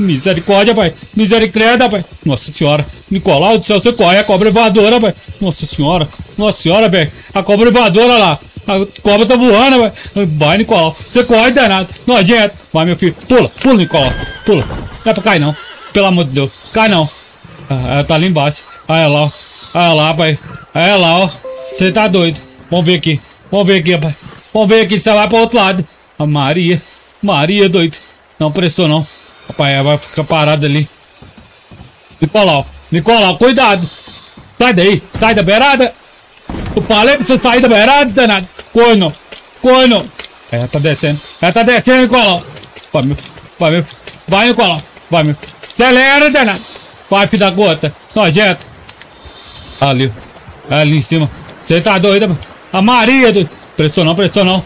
Misericórdia, pai. Misericórdia, pai. Nossa senhora. Nicolau do céu, você corre a cobra voadora, pai. Nossa senhora. Nossa senhora, velho. A cobra voadora lá. A cobra tá voando, pai. Vai, Nicolau. Você corre, danado. Não adianta. Vai, meu filho. Pula, pula, Nicolau. Pula. Não é pra cair, não. Pelo amor de Deus. Cai, não. Ela tá ali embaixo. Olha lá, ó. Olha lá, pai. Olha lá, ó. Você tá doido. Vamos ver aqui. Vamos ver aqui, pai. Vamos ver aqui. Você vai pro outro lado. A Maria. Maria, doido. Não prestou, não. Rapaz, ela vai ficar parada ali. Nicolau. Nicolau, cuidado. Sai daí. Sai da beirada. Eu falei pra você sair da beirada, danado. Corno. Corno. Ela tá descendo. Ela tá descendo, Nicolau. Vai, meu. Vai, meu. Vai, Nicolau. Vai, meu. Acelera, danado. Vai, filho da gota. Não adianta. Ali. Ali em cima. Você tá doido, mano? A Maria, doido. Prestou não, prestou não.